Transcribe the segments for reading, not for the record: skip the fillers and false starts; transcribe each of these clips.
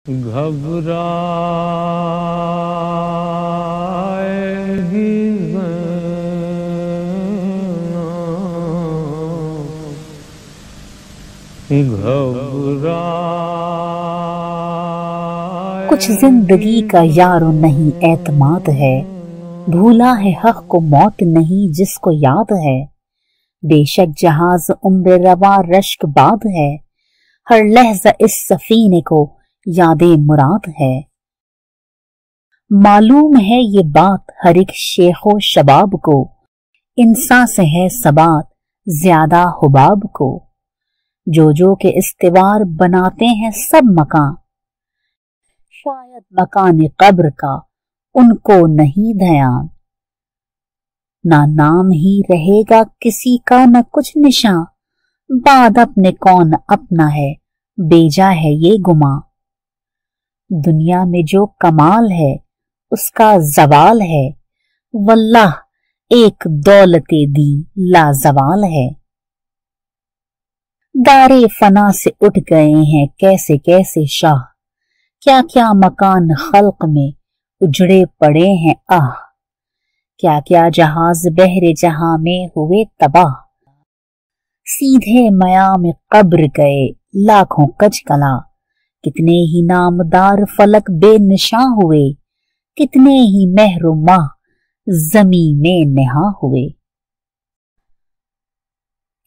घबराएगी कुछ जिंदगी का यारो नहीं एतमाद है, भूला है हक को मौत नहीं जिसको याद है। बेशक जहाज उम्र रवा रश्क बाद है, हर लहजा इस सफीने को यादे मुराद है। मालूम है ये बात हर एक शेखो शबाब को, इंसान से है सबात ज्यादा हुबाब को। जो के इस्तिवार बनाते हैं सब मकान, शायद मकान कब्र का उनको नहीं ध्यान। ना नाम ही रहेगा किसी का न कुछ निशान, बाद अपने कौन अपना है बेजा है ये गुमा। दुनिया में जो कमाल है उसका जवाल है, वल्लाह एक दौलते दी लाजवाल है। दारे फना से उठ गए हैं कैसे कैसे शाह, क्या क्या मकान खल्क में उजड़े पड़े हैं आह। क्या क्या जहाज बहरे जहां में हुए तबाह, सीधे मयाम कब्र गए लाखों कचकला। कितने ही नामदार फलक बेनिशां हुए, कितने ही महरुमा जमी में नेहा हुए।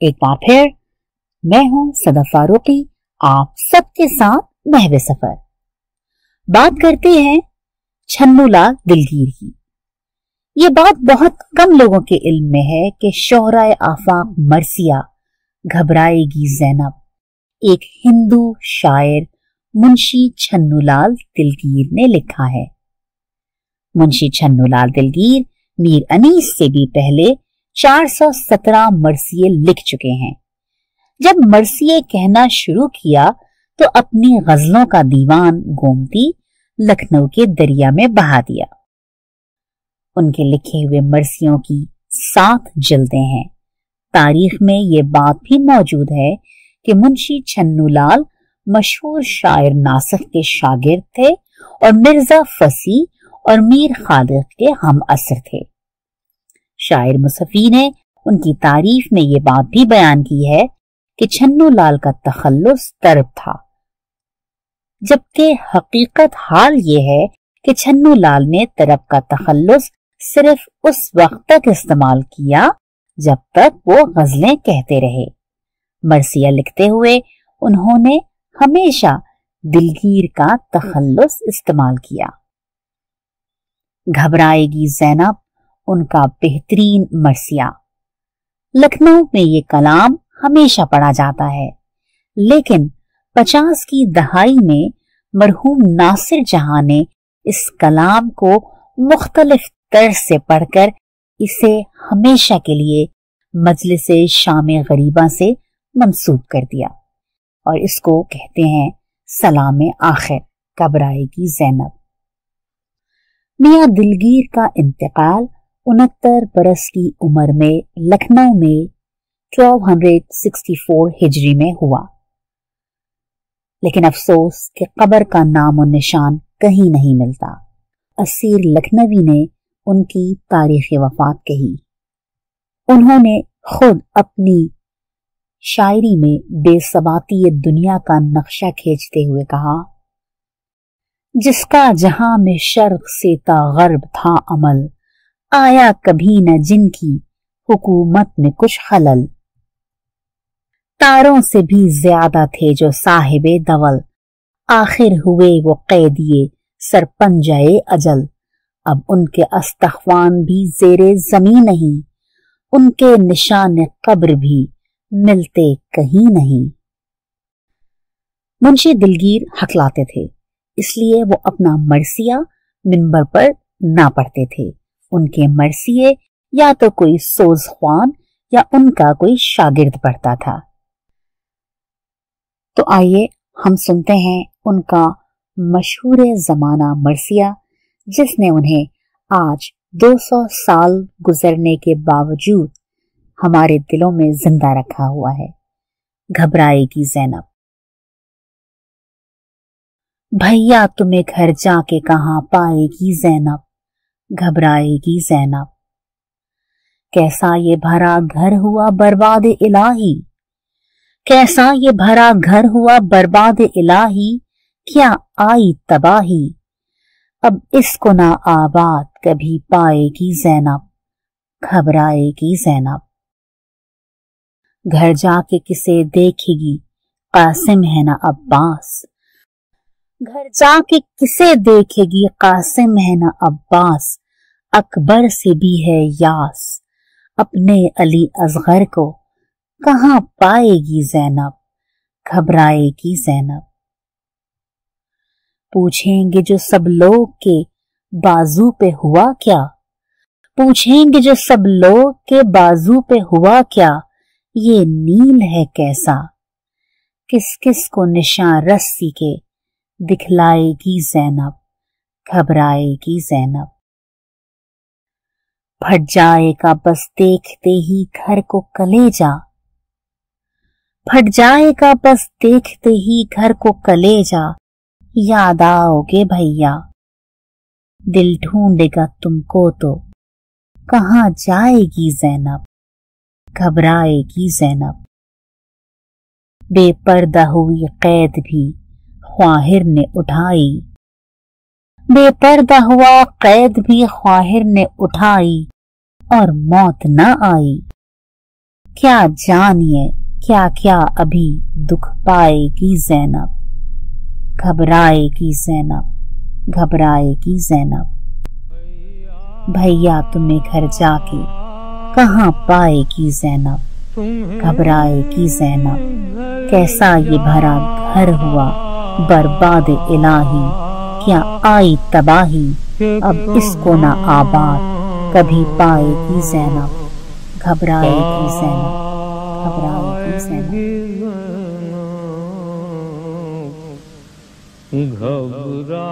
एक बार फिर मैं हूं सदा फारूकी, आप सबके साथ महवे सफर। बात करते हैं छन्नूलाल दिलगीर की। ये बात बहुत कम लोगों के इल्म में है कि शोहराए आफाक मरसिया घबराएगी जैनब एक हिंदू शायर मुंशी छन्नूलाल दिलगीर ने लिखा है। मुंशी छन्नूलाल दिलगीर मीर अनीस से भी पहले 417 मरसिये लिख चुके हैं। जब मरसिये कहना शुरू किया तो अपनी गजलों का दीवान गोमती लखनऊ के दरिया में बहा दिया। उनके लिखे हुए मरसियों की 7 जिल्दें हैं। तारीख में ये बात भी मौजूद है कि मुंशी छन्नूलाल मशहूर शायर नासिक के शागिर्द थे और मिर्जा फसी और मीर खालिद के हम असर थे। शायर मुसफ़ी ने उनकी तारीफ में ये बात भी बयान की है कि छन्नूलाल का तखल्लुस तरब था, जबकि हकीकत हाल ये है कि छन्नूलाल ने तरब का तखल्लुस सिर्फ उस वक्त तक इस्तेमाल किया जब तक वो गजलें कहते रहे। मरसिया लिखते हुए उन्होंने हमेशा दिलगीर का तखल्लुस इस्तेमाल किया। घबराएगी जैनब उनका बेहतरीन मरसिया। लखनऊ में ये कलाम हमेशा पढ़ा जाता है, लेकिन 50 की दहाई में मरहूम नासिर जहां ने इस कलाम को मुख्तलिफ तर्ज से पढ़कर इसे हमेशा के लिए मजलिस शामे गरीबा से मंसूब कर दिया और इसको कहते हैं सलामे आखिर घबराएगी जैनब। मियां दिलगीर का इंतकाल 69 बरस की उम्र में लखनऊ में 1264 हिजरी में हुआ, लेकिन अफसोस कि कब्र का नामो निशान कहीं नहीं मिलता। असीर लखनवी ने उनकी तारीख वफात कही। उन्होंने खुद अपनी शायरी में बेसबाती दुनिया का नक्शा खींचते हुए कहा, जिसका जहां में शर्क से ता गर्ब था अमल, आया कभी न जिनकी हुकूमत में कुछ खलल। तारों से भी ज्यादा थे जो साहिबे दवल, आखिर हुए वो कैदिए सरपंजाए अजल। अब उनके अस्तख्वान भी जेरे जमीन नहीं, उनके निशान कब्र भी मिलते कहीं नहीं। मुंशी दिलगीर हकलाते थे, इसलिए वो अपना मरसिया मिंबर पर ना पढ़ते थे। उनके मरसिये या तो कोई सोज़ख्वान या उनका कोई शागिर्द पढ़ता था। तो आइए हम सुनते हैं उनका मशहूर जमाना मरसिया, जिसने उन्हें आज 200 साल गुजरने के बावजूद हमारे दिलों में जिंदा रखा हुआ है। घबराएगी जैनब। भैया तुम्हें घर जाके कहाँ पाएगी ज़ैनब, घबराएगी ज़ैनब। कैसा ये भरा घर हुआ बर्बाद इलाही, कैसा ये भरा घर हुआ बर्बाद इलाही, क्या आई तबाही, अब इसको ना आबाद कभी पाएगी ज़ैनब, घबराएगी ज़ैनब। घर जाके किसे देखेगी, कासिम है ना अब्बास, घर जाके किसे देखेगी, कासिम है ना अब्बास, अकबर से भी है यास, अपने अली असगर को कहाँ पाएगी ज़ैनब, घबराएगी ज़ैनब। पूछेंगे जो सब लोग के बाजू पे हुआ क्या, पूछेंगे जो सब लोग के बाजू पे हुआ क्या, ये नील है कैसा, किस किस को निशान रस्सी के दिखलाएगी ज़ैनब, घबराएगी ज़ैनब। फट जाएगा बस देखते ही घर को कलेजा, फट जाएगा बस देखते ही घर को कलेजा, याद आओगे भैया, दिल ढूंढेगा तुमको तो कहाँ जाएगी ज़ैनब, घबराएगी ज़ैनब। बेपर्दा हुई कैद भी ख्वाहिर ने उठाई, बेपर्दा हुआ कैद भी ख्वाहिर ने उठाई, और मौत न आई। क्या जानिए क्या क्या अभी दुख पाएगी ज़ैनब, घबराएगी ज़ैनब, घबराएगी ज़ैनब। भैया तुम्हें घर जाके कहाँ पाएगी ज़ैनब, घबराएगी ज़ैनब। कैसा ये भरा घर हुआ बर्बाद इलाही, क्या आई तबाही, अब इसको ना आबाद कभी पाएगी ज़ैनब, घबराएगी ज़ैनब, घबराएगी ज़ैनब। घबरा